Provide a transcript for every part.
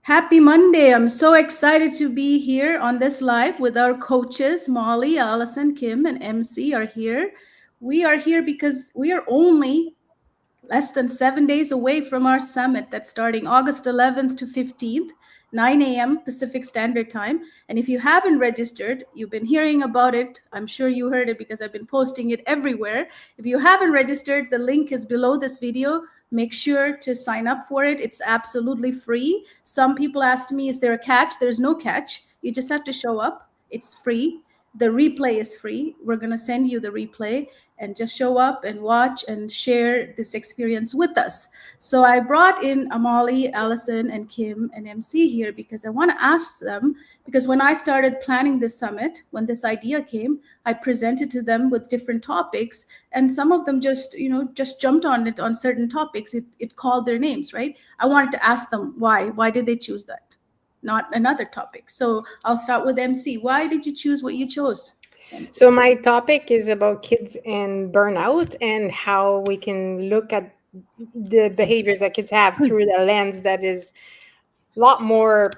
Happy Monday. I'm so excited to be here on this live with our coaches. Molly, Allison, Kim, and MC are here. We are here because we are only less than 7 days away from our summit that's starting August 11th to 15th, 9 a.m. Pacific Standard Time. And if you haven't registered, you've been hearing about it. I'm sure you heard it because I've been posting it everywhere. If you haven't registered, the link is below this video. Make sure to sign up for it. It's absolutely free. Some people asked me, is there a catch? There's no catch. You just have to show up. It's free. The replay is free. We're going to send you the replay and just show up and watch and share this experience with us. So I brought in Amali, Allison, and Kim and MC here because I want to ask them, because when I started planning this summit, when this idea came, I presented to them with different topics, and some of them just jumped on it on certain topics. It called their names, right? I wanted to ask them why. Why did they choose that? Not another topic. So I'll start with MC. Why did you choose what you chose? MC? So my topic is about kids and burnout and how we can look at the behaviors that kids have through the lens that is a lot more,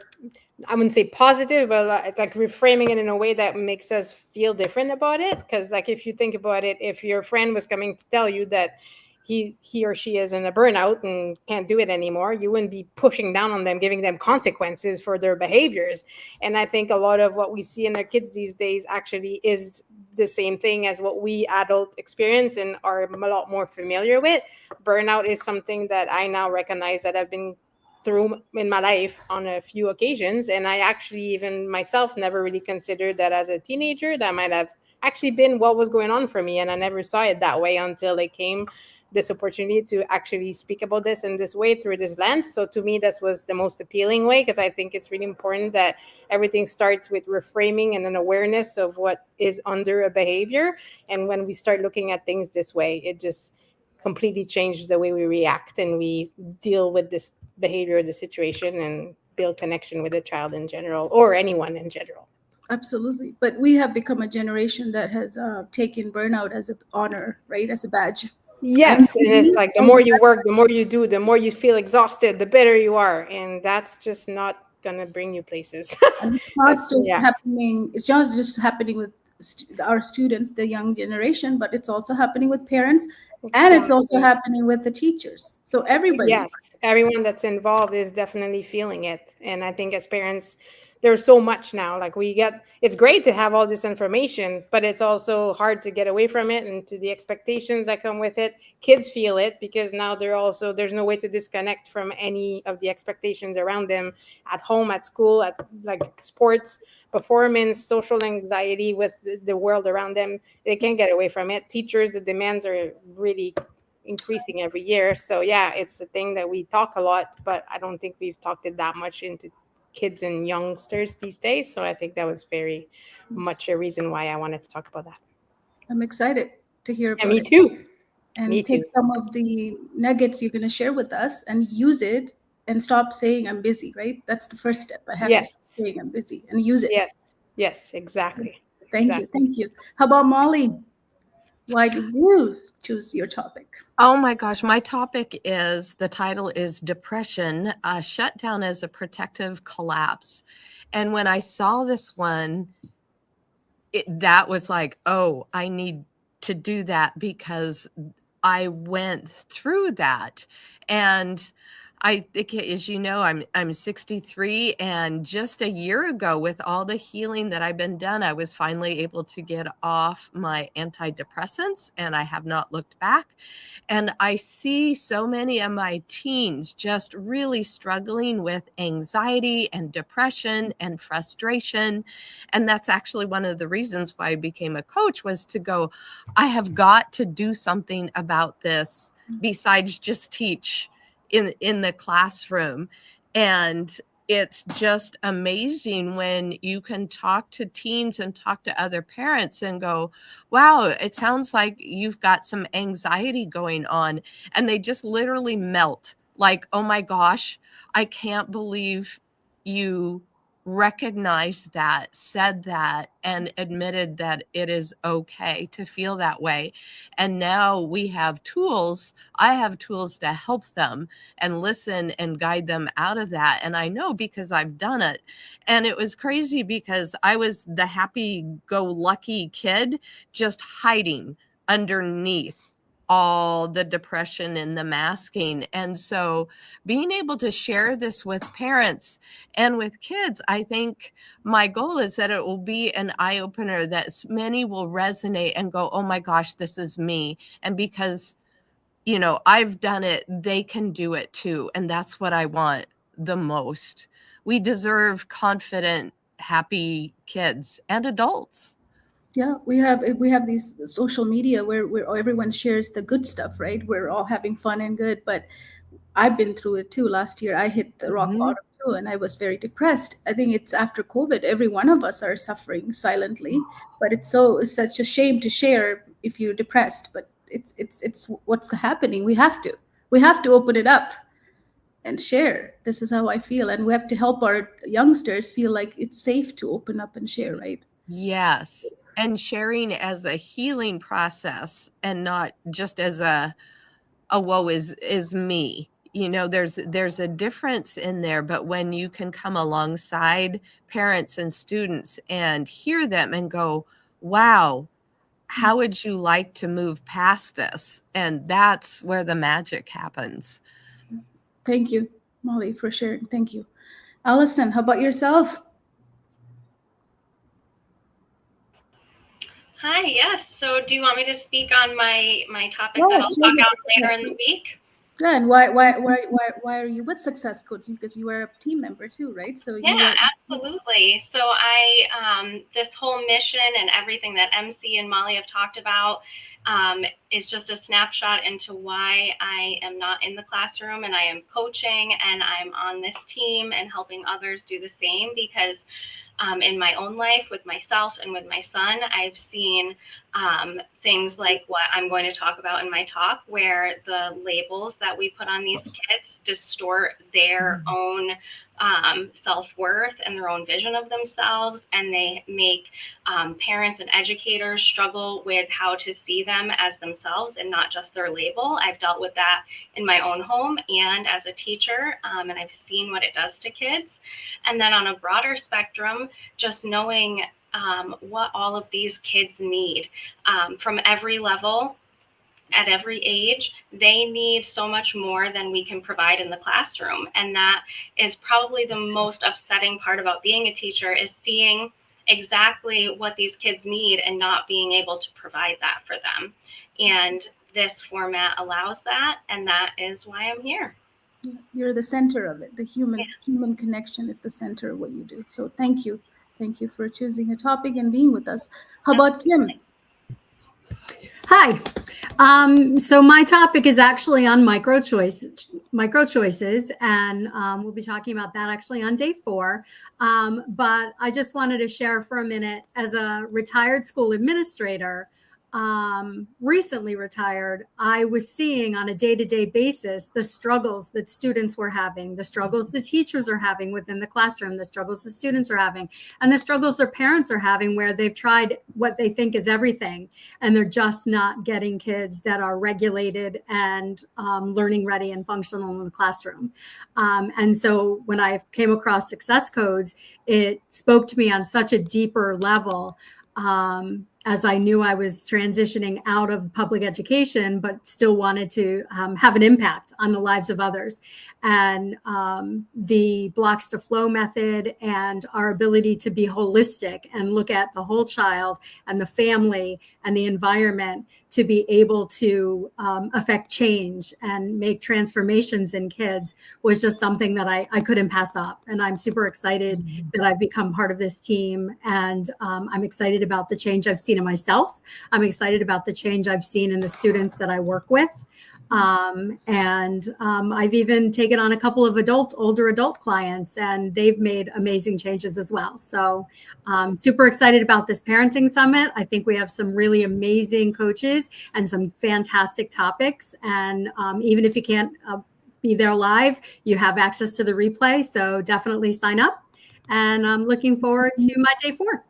I wouldn't say positive, but like reframing it in a way that makes us feel different about it. Because like if you think about it, if your friend was coming to tell you that he or she is in a burnout and can't do it anymore, you wouldn't be pushing down on them, giving them consequences for their behaviors. And I think a lot of what we see in our kids these days actually is the same thing as what we adult experience and are a lot more familiar with. Burnout is something that I now recognize that I've been through in my life on a few occasions, and I actually even myself never really considered that as a teenager that might have actually been what was going on for me, and I never saw it that way until it came this opportunity to actually speak about this in this way through this lens. So to me, this was the most appealing way, because I think it's really important that everything starts with reframing and an awareness of what is under a behavior. And when we start looking at things this way, it just completely changes the way we react and we deal with this behavior, the situation, and build connection with the child in general or anyone in general. Absolutely. But we have become a generation that has taken burnout as an honor, right? As a badge. And Yes, and it's like the more you work, the more you do, the more you feel exhausted, the better you are, and that's just not gonna bring you places. and it's not That's just yeah, happening, it's just happening with our students, the young generation, but it's also happening with parents, and it's also exactly. happening with the teachers. So everybody's. Yes, everyone that's involved is definitely feeling it. And I think as parents, there's so much now. Like we get, it's great to have all this information, but it's also hard to get away from it and to the expectations that come with it. Kids feel it because now there's no way to disconnect from any of the expectations around them at home, at school, at like sports, performance, social anxiety with the world around them. They can't get away from it. Teachers, the demands are really increasing every year. So yeah, it's a thing that we talk a lot, but I don't think we've talked it that much into kids and youngsters these days. So I think that was very much a reason why I wanted to talk about that. I'm excited to hear And about me it too. Me and take too. some of the nuggets you're going to share with us and use it and stop saying I'm busy, right? That's the first step. I have to stop Yes. saying I'm busy and use it. Yes. Yes. Exactly. Thank you. Exactly. Thank you. How about Molly? Why did you choose your topic? Oh my gosh, my topic is, the title is Depression, Shutdown as a Protective Collapse. And when I saw this one, that was like, oh, I need to do that because I went through that. And I think, as you know, I'm 63, and just a year ago, with all the healing that I've been done, I was finally able to get off my antidepressants, and I have not looked back. And I see so many of my teens just really struggling with anxiety and depression and frustration. And that's actually one of the reasons why I became a coach, was to go, I have got to do something about this besides just teach in the classroom. And it's just amazing when you can talk to teens and talk to other parents and go, wow, it sounds like you've got some anxiety going on. And they just literally melt, like, oh my gosh, I can't believe you recognized that, said that, and admitted that it is okay to feel that way. And now we have tools. I have tools to help them and listen and guide them out of that. And I know because I've done it. And it was crazy because I was the happy-go-lucky kid just hiding underneath all the depression and the masking. And so being able to share this with parents and with kids, I think my goal is that it will be an eye opener, that many will resonate and go, oh my gosh, this is me. And because, you know, I've done it, they can do it too. And that's what I want the most. We deserve confident, happy kids and adults. Yeah, we have these social media where everyone shares the good stuff, right? We're all having fun and good, but I've been through it too. Last year, I hit the rock Mhm. bottom too, and I was very depressed. I think it's after COVID. Every one of us are suffering silently, but it's such a shame to share if you're depressed. But it's what's happening. We have to open it up and share. This is how I feel, and we have to help our youngsters feel like it's safe to open up and share. Right? Yes. And sharing as a healing process and not just as a woe is me. You know, there's a difference in there, but when you can come alongside parents and students and hear them and go, wow, how would you like to move past this? And that's where the magic happens. Thank you, Molly, for sharing. Thank you, Allison. How about yourself? Hi, yes. So do you want me to speak on my topic that Yeah, I'll share talk your on later in perspective. the week? Yeah, and why are you with Success Codes? Because you were a team member too, right? So you Yeah, were. absolutely. So this whole mission and everything that MC and Molly have talked about is just a snapshot into why I am not in the classroom and I am coaching and I'm on this team and helping others do the same because in my own life with myself and with my son, I've seen things like what I'm going to talk about in my talk, where the labels that we put on these kids distort their own self-worth and their own vision of themselves, and they make parents and educators struggle with how to see them as themselves and not just their label. I've dealt with that in my own home and as a teacher, and I've seen what it does to kids. And then on a broader spectrum, just knowing what all of these kids need from every level, at every age, they need so much more than we can provide in the classroom. And that is probably the most upsetting part about being a teacher, is seeing exactly what these kids need and not being able to provide that for them. And this format allows that, and that is why I'm here. You're the center of it. The Yeah, human connection is the center of what you do. So thank you for choosing a topic and being with us. How about Kim? absolutely. Hi. So my topic is actually on micro choices, and we'll be talking about that actually on day 4. But I just wanted to share for a minute, as a retired school administrator, recently retired, I was seeing on a day-to-day basis the struggles that students were having, the struggles the teachers are having within the classroom, the struggles the students are having, and the struggles their parents are having, where they've tried what they think is everything, and they're just not getting kids that are regulated and learning ready and functional in the classroom. And so when I came across Success Codes, it spoke to me on such a deeper level, as I knew I was transitioning out of public education, but still wanted to have an impact on the lives of others. And the blocks to flow method and our ability to be holistic and look at the whole child and the family and the environment to be able to affect change and make transformations in kids was just something that I couldn't pass up. And I'm super excited that I've become part of this team. And I'm excited about the change I've seen in myself. I'm excited about the change I've seen in the students that I work with. I've even taken on a couple of older adult clients, and they've made amazing changes as well. So super excited about this parenting summit. I think we have some really amazing coaches and some fantastic topics. And even if you can't be there live, you have access to the replay. So definitely sign up. And I'm looking forward to my day 4.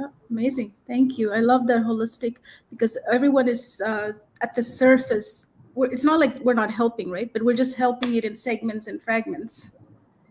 Oh, amazing. Thank you. I love that holistic, because everyone is at the surface. It's not like we're not helping, right? But we're just helping it in segments and fragments.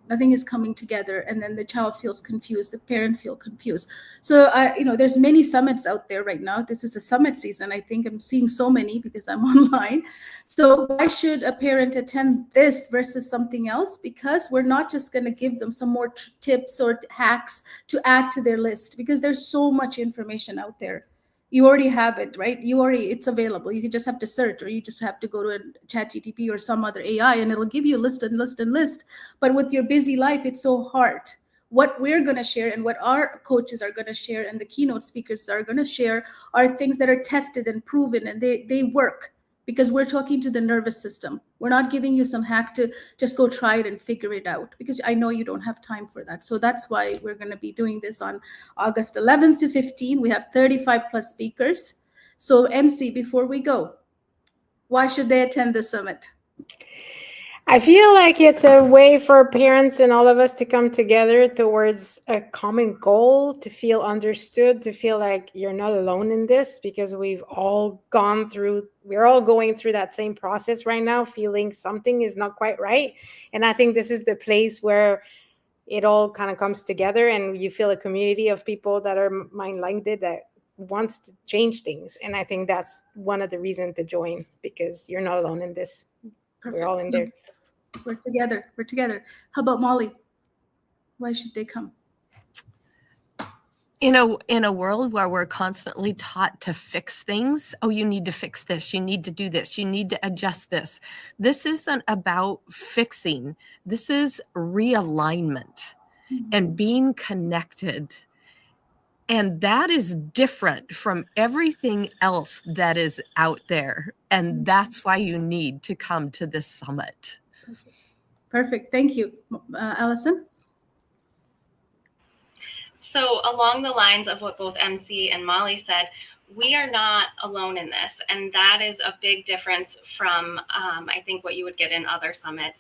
Nothing is coming together, and then the child feels confused, the parent feel confused. So there's many summits out there right now. This is a summit season. I think I'm seeing so many because I'm online. So why should a parent attend this versus something else? Because we're not just going to give them some more tips or hacks to add to their list, because there's so much information out there. You already have it, right? It's available. You just have to search, or you just have to go to a ChatGPT or some other AI, and it'll give you a list and list and list. But with your busy life, it's so hard. What we're going to share and what our coaches are going to share and the keynote speakers are going to share are things that are tested and proven, and they work, because we're talking to the nervous system. We're not giving you some hack to just go try it and figure it out, because I know you don't have time for that. So that's why we're going to be doing this on August 11th to 15th. We have 35 plus speakers. So MC, before we go, why should they attend the summit? I feel like it's a way for parents and all of us to come together towards a common goal, to feel understood, to feel like you're not alone in this, because we're all going through that same process right now, feeling something is not quite right. And I think this is the place where it all kind of comes together, and you feel a community of people that are mind-minded, that wants to change things. And I think that's one of the reasons to join, because you're not alone in this. Perfect. We're all in there. We're together. How about Molly? Why should they come? In a world where we're constantly taught to fix things, oh, you need to fix this, you need to do this, you need to adjust this. This isn't about fixing. This is realignment and being connected. And that is different from everything else that is out there. And that's why you need to come to this summit. Perfect. Thank you. Allison? So along the lines of what both MC and Molly said, we are not alone in this. And that is a big difference from, I think, what you would get in other summits.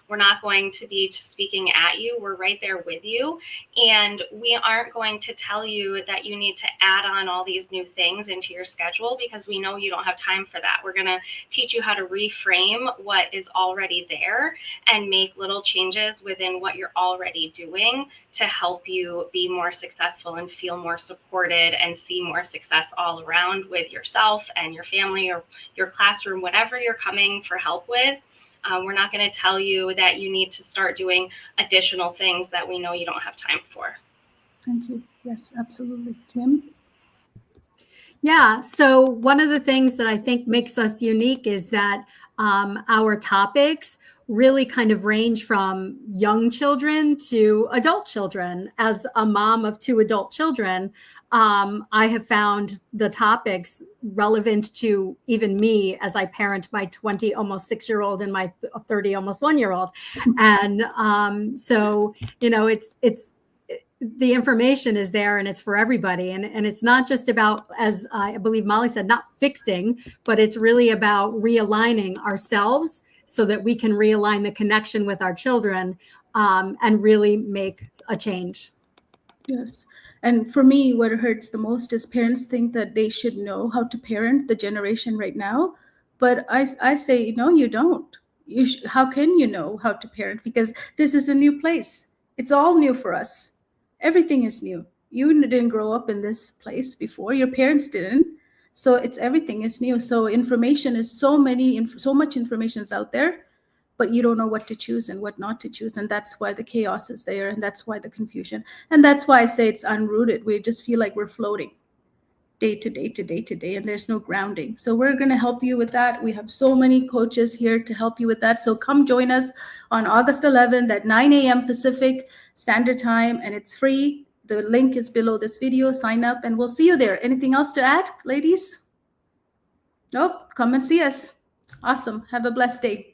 We're not going to be speaking at you. We're right there with you. And we aren't going to tell you that you need to add on all these new things into your schedule, because we know you don't have time for that. We're going to teach you how to reframe what is already there and make little changes within what you're already doing to help you be more successful and feel more supported and see more success all around with yourself and your family or your classroom, whatever you're coming for help with. We're not going to tell you that you need to start doing additional things that we know you don't have time for. Thank you. Yes, absolutely. Kim? Yeah. So one of the things that I think makes us unique is that our topics really kind of range from young children to adult children. As a mom of 2 adult children, I have found the topics relevant to even me as I parent my 20, almost 6-year-old and my 30, almost 1-year-old. And so, it's the information is there and it's for everybody. And it's not just about, as I believe Molly said, not fixing, but it's really about realigning ourselves so that we can realign the connection with our children and really make a change. Yes. And for me, what hurts the most is parents think that they should know how to parent the generation right now. But I say, no, you don't. How can you know how to parent? Because this is a new place. It's all new for us. Everything is new. You didn't grow up in this place before. Your parents didn't. So everything is new. So information is so much information is out there, but you don't know what to choose and what not to choose. And that's why the chaos is there. And that's why the confusion. And that's why I say it's unrooted. We just feel like we're floating day to day to day to day, and there's no grounding. So we're going to help you with that. We have so many coaches here to help you with that. So come join us on August 11th at 9 a.m. Pacific Standard Time, and it's free. The link is below this video. Sign up, and we'll see you there. Anything else to add, ladies? Nope. Come and see us. Awesome. Have a blessed day.